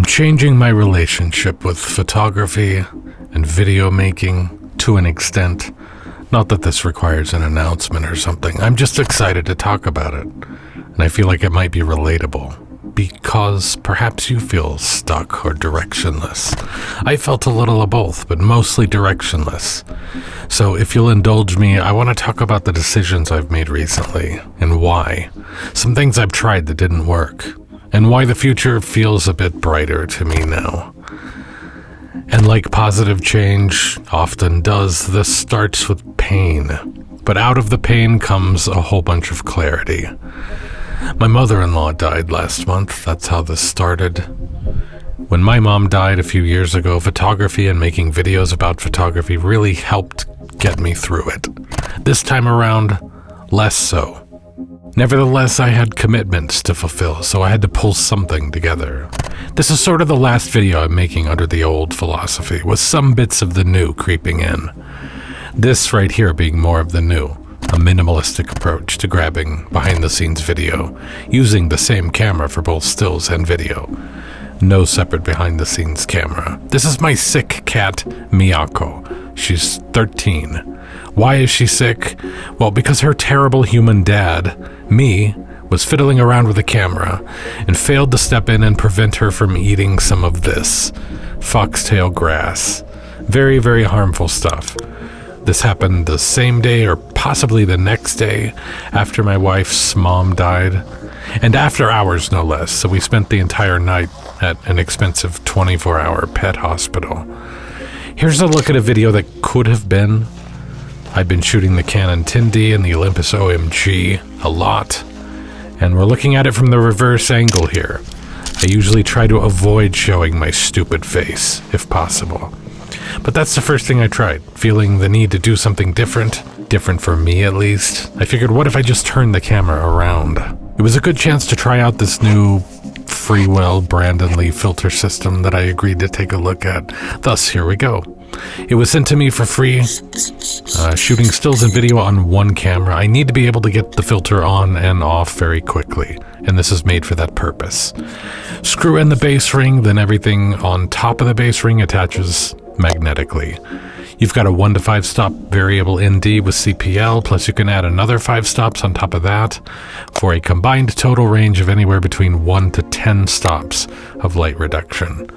changing my relationship with photography and video making to an extent. Not that this requires an announcement or something. I'm just excited to talk about it. And I feel like it might be relatable. Because perhaps you feel stuck or directionless. I felt a little of both, but mostly directionless. So if you'll indulge me, I want to talk about the decisions I've made recently and why. Some things I've tried that didn't work. And why the future feels a bit brighter to me now. And like positive change often does, this starts with pain. But out of the pain comes a whole bunch of clarity. My mother-in-law died last month. That's how this started. When my mom died a few years ago, photography and making videos about photography really helped get me through it. This time around, less so. Nevertheless, I had commitments to fulfill, so I had to pull something together. This is sort of the last video I'm making under the old philosophy, with some bits of the new creeping in. This right here being more of the new. A minimalistic approach to grabbing behind-the-scenes video, using the same camera for both stills and video. No separate behind-the-scenes camera. This is my sick cat, Miyako. She's 13. Why is she sick? Well, because her terrible human dad, me, was fiddling around with a camera and failed to step in and prevent her from eating some of this foxtail grass. Very, very harmful stuff. This happened the same day or possibly the next day after my wife's mom died, and after hours no less, so we spent the entire night at an expensive 24-hour pet hospital. Here's a look at a video that could have been. I've been shooting the Canon 10D and the Olympus OMG a lot, and we're looking at it from the reverse angle here. I usually try to avoid showing my stupid face, if possible. But that's the first thing I tried, feeling the need to do something different for me at least. I figured, what if I just turned the camera around? It was a good chance to try out this new Freewell Brandon filter system that I agreed to take a look at. Thus, here we go. It was sent to me for free. Shooting stills and video on one camera, I need to be able to get the filter on and off very quickly, and this is made for that purpose. Screw in the base ring, then everything on top of the base ring attaches magnetically. You've got a 1 to 5 stop variable ND with CPL, plus you can add another 5 stops on top of that for a combined total range of anywhere between 1 to 10 stops of light reduction.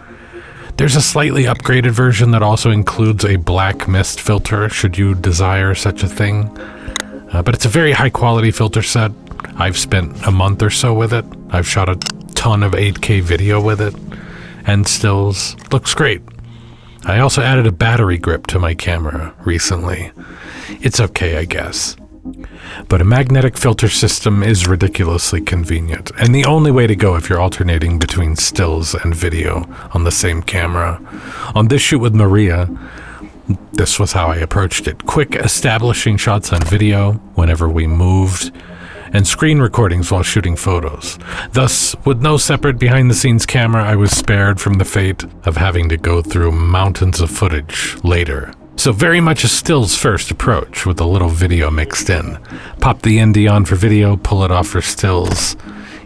There's a slightly upgraded version that also includes a black mist filter, should you desire such a thing. But it's a very high quality filter set. I've spent a month or so with it. I've shot a ton of 8K video with it, and stills. Looks great. I also added a battery grip to my camera recently. It's okay, I guess. But a magnetic filter system is ridiculously convenient, and the only way to go if you're alternating between stills and video on the same camera. On this shoot with Maria, this was how I approached it. Quick establishing shots on video whenever we moved, and screen recordings while shooting photos. Thus, with no separate behind-the-scenes camera, I was spared from the fate of having to go through mountains of footage later. So very much a stills first approach with a little video mixed in. Pop the ND on for video, pull it off for stills.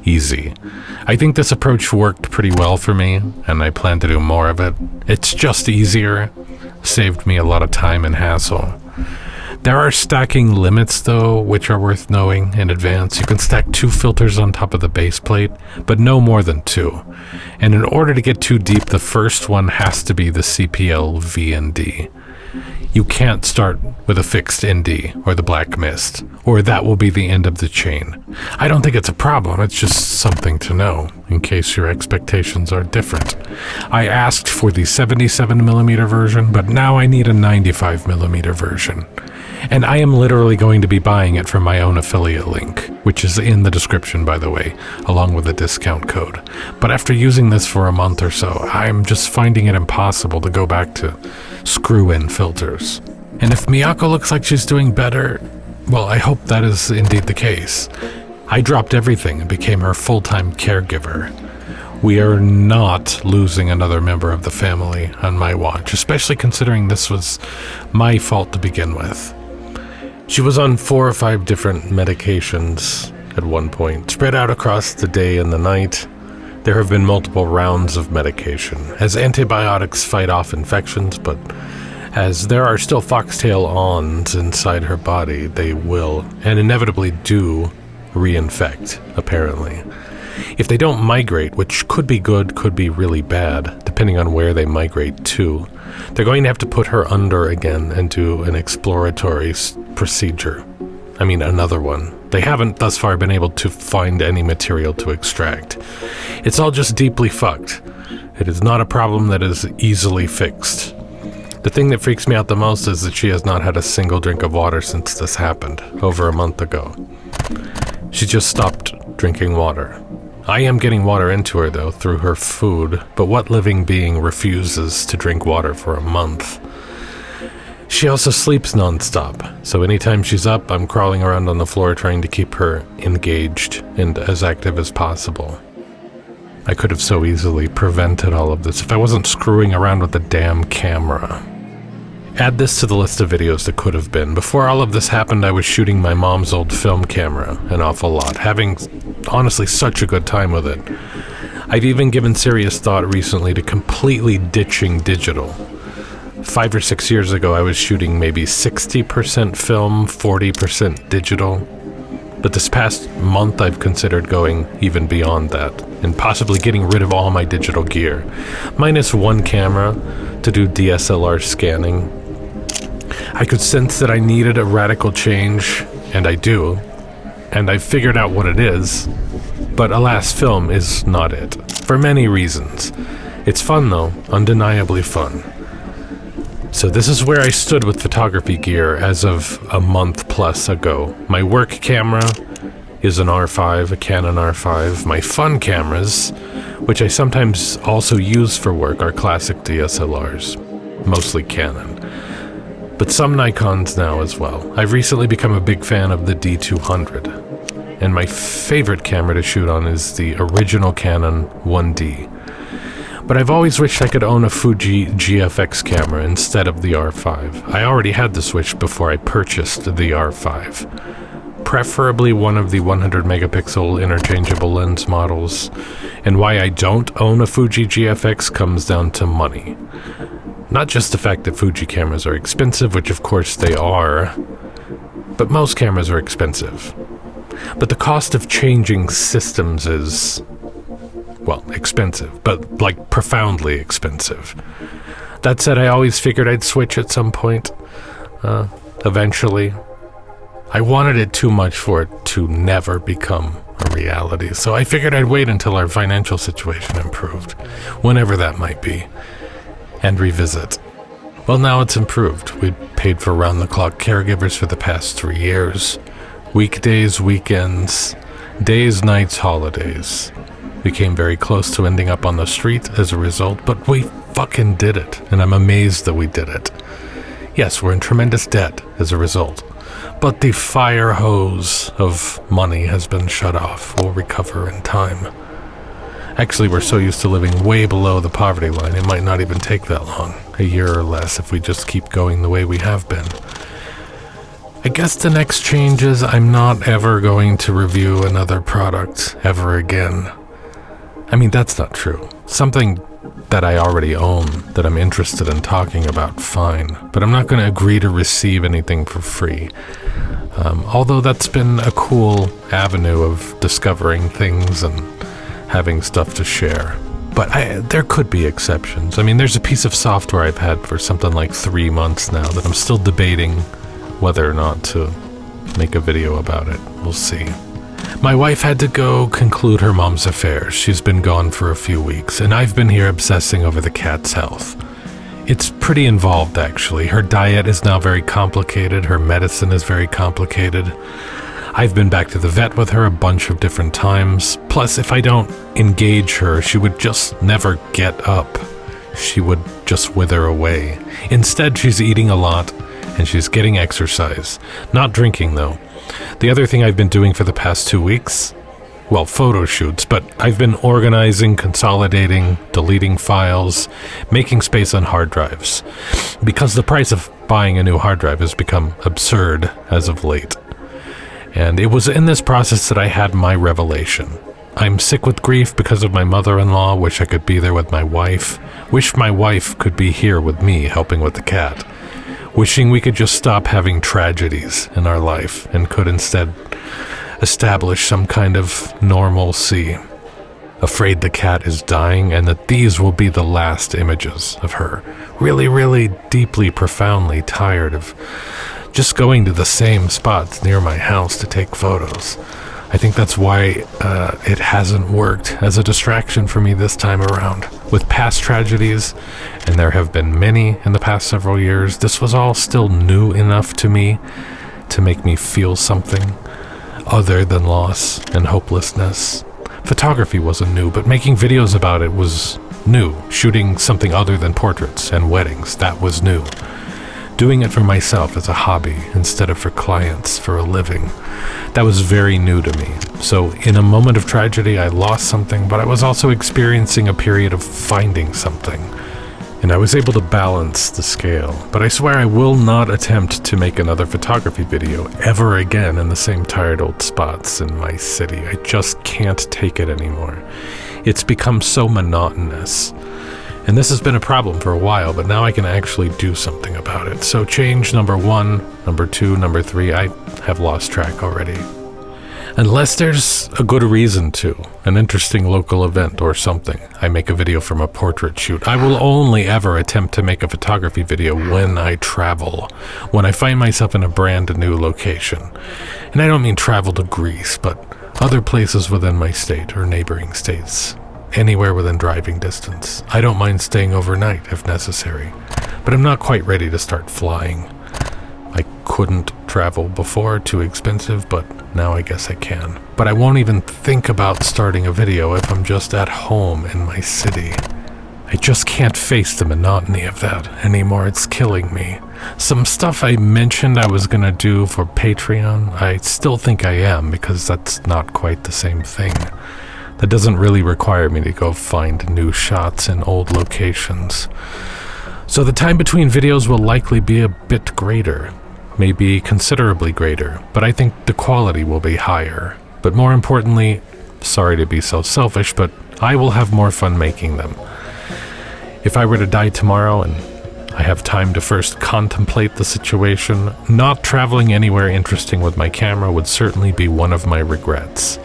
Easy. I think this approach worked pretty well for me, and I plan to do more of it. It's just easier. Saved me a lot of time and hassle. There are stacking limits though, which are worth knowing in advance. You can stack 2 filters on top of the base plate, but no more than 2. And in order to get too deep, the first one has to be the CPL VND. You can't start with a fixed ND or the black mist, or that will be the end of the chain. I don't think it's a problem, it's just something to know, in case your expectations are different. I asked for the 77mm version, but now I need a 95mm version. And I am literally going to be buying it from my own affiliate link, which is in the description, by the way, along with a discount code. But after using this for a month or so, I'm just finding it impossible to go back to screw-in filters. And if Miyako looks like she's doing better, well, I hope that is indeed the case. I dropped everything and became her full-time caregiver. We are not losing another member of the family on my watch, especially considering this was my fault to begin with. She was on 4 or 5 different medications at one point, spread out across the day and the night. There have been multiple rounds of medication, as antibiotics fight off infections, but as there are still foxtail ons inside her body, they will, and inevitably do, reinfect, apparently. If they don't migrate, which could be good, could be really bad, depending on where they migrate to, they're going to have to put her under again and do an exploratory procedure. I mean, another one. They haven't thus far been able to find any material to extract. It's all just deeply fucked. It is not a problem that is easily fixed. The thing that freaks me out the most is that she has not had a single drink of water since this happened, over a month ago. She just stopped drinking water. I am getting water into her, though, through her food, but what living being refuses to drink water for a month? She also sleeps nonstop, so anytime she's up, I'm crawling around on the floor trying to keep her engaged and as active as possible. I could have so easily prevented all of this if I wasn't screwing around with the damn camera. Add this to the list of videos that could have been. Before all of this happened, I was shooting my mom's old film camera an awful lot, having honestly such a good time with it. I've even given serious thought recently to completely ditching digital. 5 or 6 years ago, I was shooting maybe 60% film, 40% digital. But this past month, I've considered going even beyond that, and possibly getting rid of all my digital gear, minus one camera to do DSLR scanning. I could sense that I needed a radical change, and I do, and I've figured out what it is, but alas, film is not it, for many reasons. It's fun though, undeniably fun. So this is where I stood with photography gear as of a month plus ago. My work camera is an R5, a Canon R5. My fun cameras, which I sometimes also use for work, are classic DSLRs, mostly Canon. But some Nikons now as well. I've recently become a big fan of the D200, and my favorite camera to shoot on is the original Canon 1D. But I've always wished I could own a Fuji GFX camera instead of the R5. I already had the Switch before I purchased the R5. Preferably one of the 100 megapixel interchangeable lens models. And why I don't own a Fuji GFX comes down to money. Not just the fact that Fuji cameras are expensive, which of course they are, but most cameras are expensive. But the cost of changing systems is, well, expensive, but like profoundly expensive. That said, I always figured I'd switch at some point, eventually. I wanted it too much for it to never become a reality, so I figured I'd wait until our financial situation improved, whenever that might be, and revisit. Well, now it's improved. We'd paid for round-the-clock caregivers for the past 3 years. Weekdays, weekends, days, nights, holidays. We came very close to ending up on the street as a result, but we fucking did it, and I'm amazed that we did it. Yes, we're in tremendous debt as a result, but the fire hose of money has been shut off. We'll recover in time. Actually, we're so used to living way below the poverty line, it might not even take that long, a year or less, if we just keep going the way we have been. I guess the next change is I'm not ever going to review another product ever again. I mean, that's not true. Something that I already own, that I'm interested in talking about, fine. But I'm not going to agree to receive anything for free. Although that's been a cool avenue of discovering things and having stuff to share. But there could be exceptions. I mean, there's a piece of software I've had for something like 3 months now that I'm still debating whether or not to make a video about it. We'll see. My wife had to go conclude her mom's affairs. She's been gone for a few weeks, and I've been here obsessing over the cat's health. It's pretty involved, actually. Her diet is now very complicated. Her medicine is very complicated. I've been back to the vet with her a bunch of different times. Plus, if I don't engage her, she would just never get up. She would just wither away. Instead, she's eating a lot, and she's getting exercise. Not drinking, though. The other thing I've been doing for the past 2 weeks, well, photo shoots, but I've been organizing, consolidating, deleting files, making space on hard drives, because the price of buying a new hard drive has become absurd as of late. And it was in this process that I had my revelation. I'm sick with grief because of my mother-in-law. Wish I could be there with my wife. Wish my wife could be here with me helping with the cat. Wishing we could just stop having tragedies in our life and could instead establish some kind of normalcy. Afraid the cat is dying and that these will be the last images of her. Really, really deeply, profoundly tired of just going to the same spots near my house to take photos. I think that's why it hasn't worked as a distraction for me this time around. With past tragedies, and there have been many in the past several years, this was all still new enough to me to make me feel something other than loss and hopelessness. Photography wasn't new, but making videos about it was new. Shooting something other than portraits and weddings, that was new. Doing it for myself as a hobby instead of for clients for a living, that was very new to me. So in a moment of tragedy, I lost something, but I was also experiencing a period of finding something. And I was able to balance the scale. But I swear I will not attempt to make another photography video ever again in the same tired old spots in my city. I just can't take it anymore. It's become so monotonous. And this has been a problem for a while, but now I can actually do something about it. So change number 1, number 2, number 3, I have lost track already. Unless there's a good reason to, an interesting local event or something, I make a video from a portrait shoot. I will only ever attempt to make a photography video when I travel, when I find myself in a brand new location. And I don't mean travel to Greece, but other places within my state or neighboring states. Anywhere within driving distance. I don't mind staying overnight if necessary, but I'm not quite ready to start flying. I couldn't travel before, too expensive, but now I guess I can. But I won't even think about starting a video if I'm just at home in my city. I just can't face the monotony of that anymore. It's killing me. Some stuff I mentioned I was gonna do for Patreon, I still think I am, because that's not quite the same thing. That doesn't really require me to go find new shots in old locations. So the time between videos will likely be a bit greater, maybe considerably greater, but I think the quality will be higher. But more importantly, sorry to be so selfish, but I will have more fun making them. If I were to die tomorrow and I have time to first contemplate the situation, not traveling anywhere interesting with my camera would certainly be one of my regrets.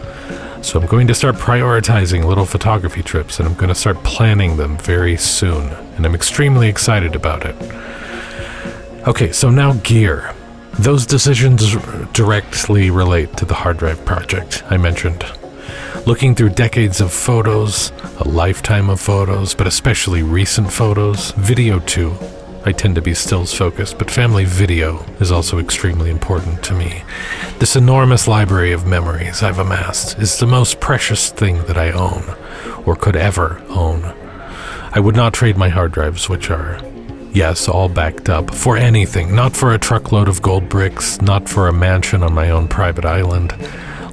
So I'm going to start prioritizing little photography trips, and I'm going to start planning them very soon, and I'm extremely excited about it. Okay, so now gear. Those decisions directly relate to the hard drive project I mentioned. Looking through decades of photos, a lifetime of photos, but especially recent photos, video too. I tend to be stills focused, but family video is also extremely important to me. This enormous library of memories I've amassed is the most precious thing that I own, or could ever own. I would not trade my hard drives, which are, yes, all backed up, for anything, not for a truckload of gold bricks, not for a mansion on my own private island.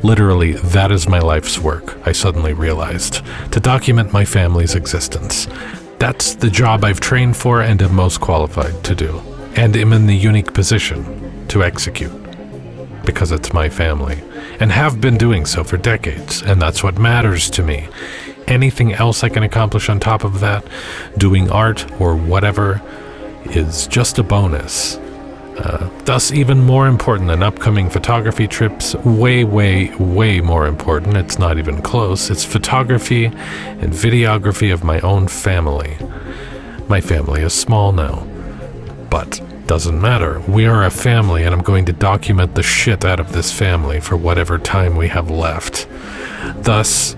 Literally, that is my life's work, I suddenly realized, to document my family's existence. That's the job I've trained for and am most qualified to do, and am in the unique position to execute, because it's my family, and have been doing so for decades, and that's what matters to me. Anything else I can accomplish on top of that, doing art or whatever, is just a bonus. Thus even more important than upcoming photography trips, way more important, it's not even close, it's photography and videography of my own family. My family is small now, but doesn't matter. We are a family, and I'm going to document the shit out of this family for whatever time we have left. Thus,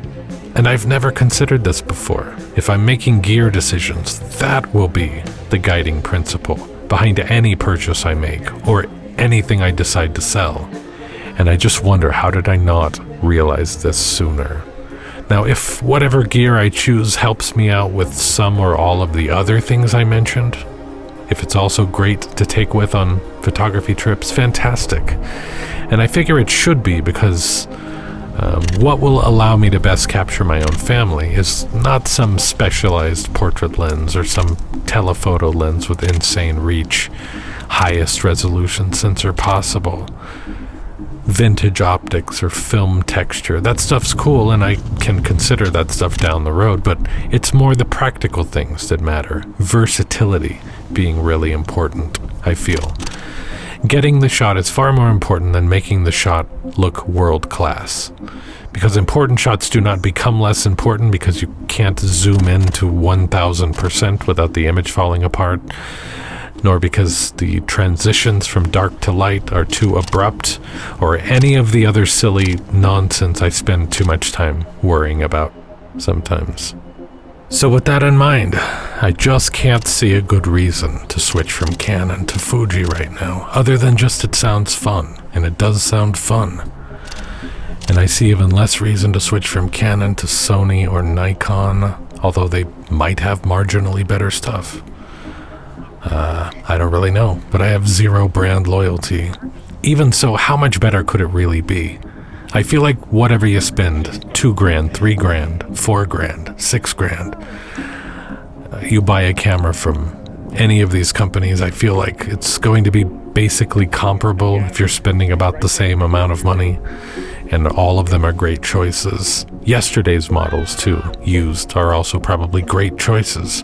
and I've never considered this before, if I'm making gear decisions, that will be the guiding principle behind any purchase I make, or anything I decide to sell. And I just wonder, how did I not realize this sooner? Now, if whatever gear I choose helps me out with some or all of the other things I mentioned, if it's also great to take with on photography trips, fantastic. And I figure it should be, because what will allow me to best capture my own family is not some specialized portrait lens or some telephoto lens with insane reach, highest resolution sensor possible. vintage optics or film texture. That stuff's cool, and I can consider that stuff down the road, but it's more the practical things that matter. Versatility being really important, I feel. Getting the shot is far more important than making the shot look world class. Because important shots do not become less important because you can't zoom in to 1000% without the image falling apart, nor because the transitions from dark to light are too abrupt, or any of the other silly nonsense I spend too much time worrying about sometimes. So with that in mind, I just can't see a good reason to switch from Canon to Fuji right now, other than just it sounds fun, and it does sound fun. And I see even less reason to switch from Canon to Sony or Nikon, although they might have marginally better stuff. I don't really know, but I have zero brand loyalty. Even so, how much better could it really be? I feel like whatever you spend, $2,000, $3,000, $4,000, $6,000, you buy a camera from any of these companies, I feel like it's going to be basically comparable if you're spending about the same amount of money, and all of them are great choices. Yesterday's models, too, used, are also probably great choices.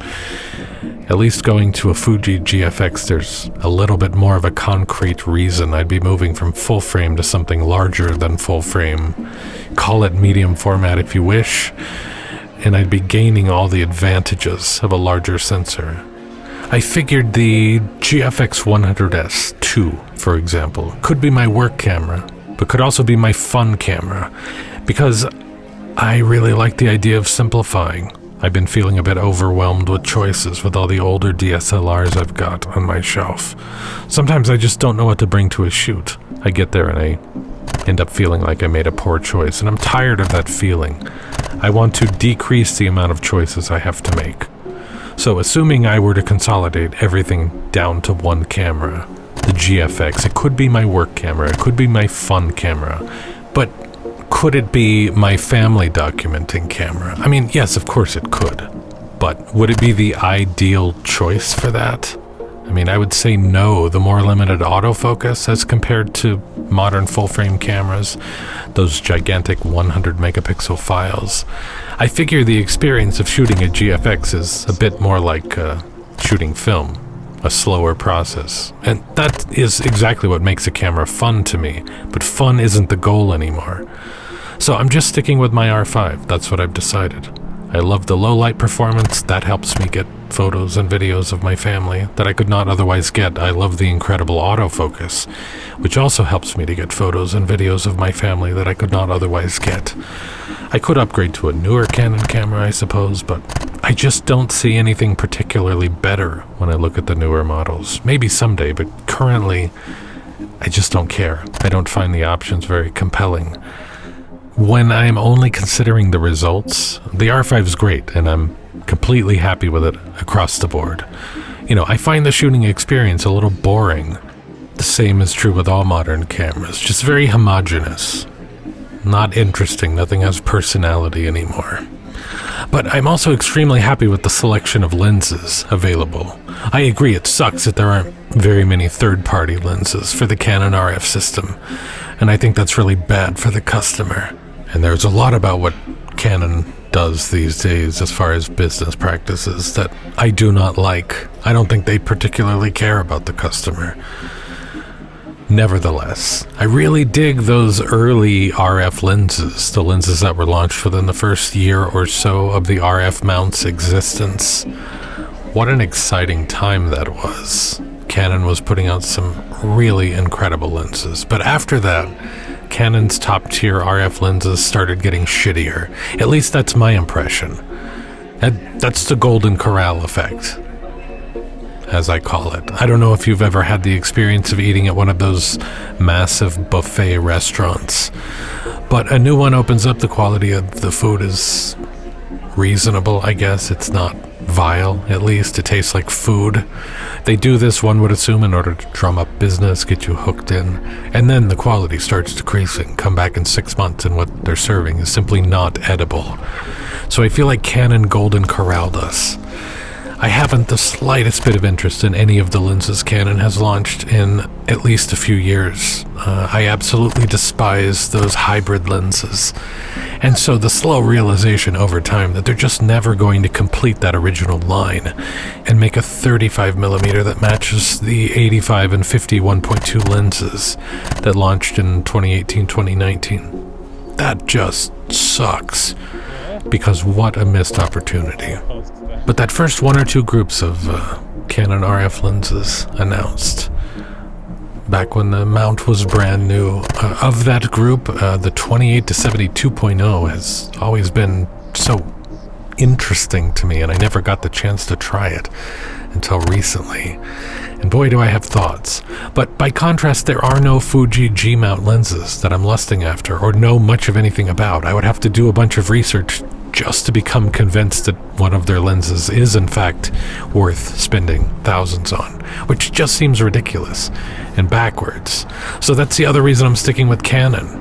At least going to a Fuji GFX, there's a little bit more of a concrete reason I'd be moving from full frame to something larger than full frame. Call it medium format if you wish, and I'd be gaining all the advantages of a larger sensor. I figured the GFX 100S2, for example, could be my work camera, but could also be my fun camera, because I really like the idea of simplifying. I've been feeling a bit overwhelmed with choices with all the older DSLRs I've got on my shelf. Sometimes I just don't know what to bring to a shoot. I get there and I end up feeling like I made a poor choice, and I'm tired of that feeling. I want to decrease the amount of choices I have to make. So assuming I were to consolidate everything down to one camera, the GFX, it could be my work camera, it could be my fun camera, but could it be my family documenting camera? I mean, yes, of course it could, but would it be the ideal choice for that? I mean, I would say no. The more limited autofocus as compared to modern full-frame cameras, those gigantic 100 megapixel files. I figure the experience of shooting a GFX is a bit more like shooting film, a slower process. And that is exactly what makes a camera fun to me, but fun isn't the goal anymore. So I'm just sticking with my R5, that's what I've decided. I love the low light performance, that helps me get photos and videos of my family that I could not otherwise get. I love the incredible autofocus, which also helps me to get photos and videos of my family that I could not otherwise get. I could upgrade to a newer Canon camera, I suppose, but I just don't see anything particularly better when I look at the newer models. Maybe someday, but currently, I just don't care. I don't find the options very compelling. When I'm only considering the results, the R5 is great, and I'm completely happy with it across the board. You know, I find the shooting experience a little boring. The same is true with all modern cameras, just very homogeneous. Not interesting, nothing has personality anymore. But I'm also extremely happy with the selection of lenses available. I agree it sucks that there aren't very many third-party lenses for the Canon RF system, and I think that's really bad for the customer. And there's a lot about what Canon does these days as far as business practices that I do not like. I don't think they particularly care about the customer. Nevertheless, I really dig those early RF lenses, the lenses that were launched within the first year or so of the RF mount's existence. What an exciting time that was. Canon was putting out some really incredible lenses, but after that, Canon's top-tier RF lenses started getting shittier. At least that's my impression. That's the Golden Corral effect, as I call it. I don't know if you've ever had the experience of eating at one of those massive buffet restaurants, but a new one opens up, the quality of the food is reasonable, I guess. It's not vile, at least. It tastes like food. They do this, one would assume, in order to drum up business, get you hooked in, and then the quality starts decreasing. Come back in 6 months and what they're serving is simply not edible. So I feel like Canon Golden Corralled us. I haven't the slightest bit of interest in any of the lenses Canon has launched in at least a few years. I absolutely despise those hybrid lenses. And so the slow realization over time that they're just never going to complete that original line and make a 35mm that matches the 85 and 50 1.2 lenses that launched in 2018-2019. That just sucks, because what a missed opportunity. But that first one or two groups of Canon RF lenses announced, back when the mount was brand new, of that group, the 28-70 2.0 has always been so interesting to me, and I never got the chance to try it until recently. And boy, do I have thoughts. But by contrast, there are no Fuji G-mount lenses that I'm lusting after or know much of anything about. I would have to do a bunch of research just to become convinced that one of their lenses is in fact worth spending thousands on, which just seems ridiculous and backwards. So that's the other reason I'm sticking with Canon.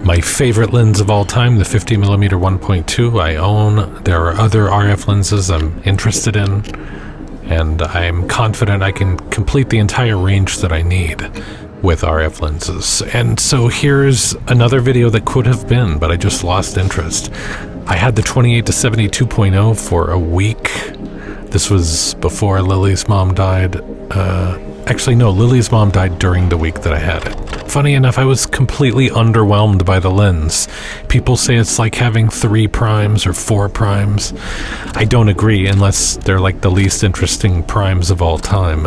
My favorite lens of all time, the 50mm 1.2, I own. There are other RF lenses I'm interested in, and I'm confident I can complete the entire range that I need with RF lenses. And so here's another video that could have been, but I just lost interest. I had the 28-70 2.0 for a week. This was before Lily's mom died. Actually, no, Lily's mom died during the week that I had it. Funny enough, I was completely underwhelmed by the lens. People say it's like having 3 primes or 4 primes. I don't agree, unless they're like the least interesting primes of all time.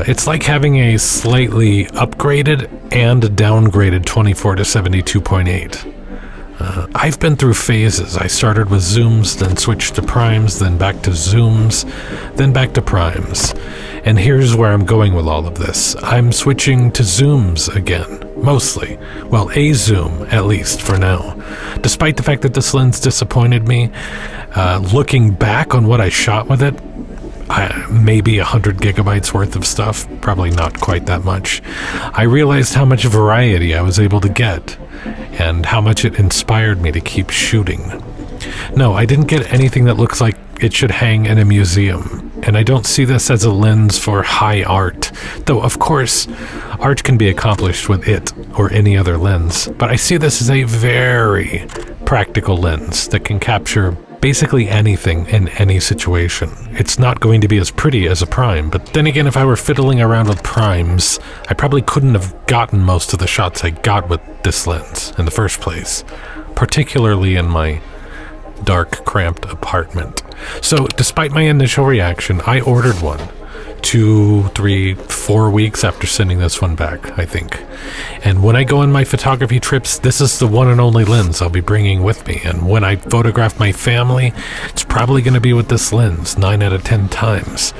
It's like having a slightly upgraded and downgraded 24-70 2.8. I've been through phases. I started with zooms, then switched to primes, then back to zooms, then back to primes. And here's where I'm going with all of this. I'm switching to zooms again, mostly. Well, a zoom, at least for now. Despite the fact that this lens disappointed me, looking back on what I shot with it, maybe 100 gigabytes worth of stuff, probably not quite that much. I realized how much variety I was able to get, and how much it inspired me to keep shooting. No, I didn't get anything that looks like it should hang in a museum, and I don't see this as a lens for high art, though of course art can be accomplished with it or any other lens, but I see this as a very practical lens that can capture basically anything in any situation. It's not going to be as pretty as a prime, but then again, if I were fiddling around with primes, I probably couldn't have gotten most of the shots I got with this lens in the first place, particularly in my dark, cramped apartment. So despite my initial reaction, I ordered one 2, 3, 4 weeks after sending this one back, I think. And when I go on my photography trips, this is the one and only lens I'll be bringing with me. And when I photograph my family, it's probably going to be with this lens 9 out of 10 times.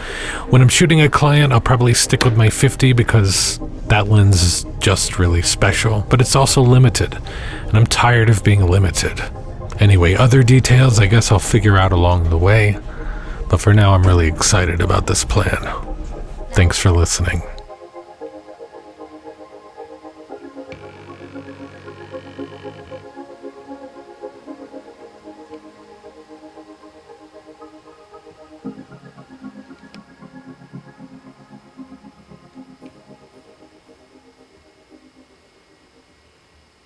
When I'm shooting a client, I'll probably stick with my 50 because that lens is just really special, but it's also limited, and I'm tired of being limited. Anyway, other details I guess I'll figure out along the way, but for now I'm really excited about this plan. Thanks for listening.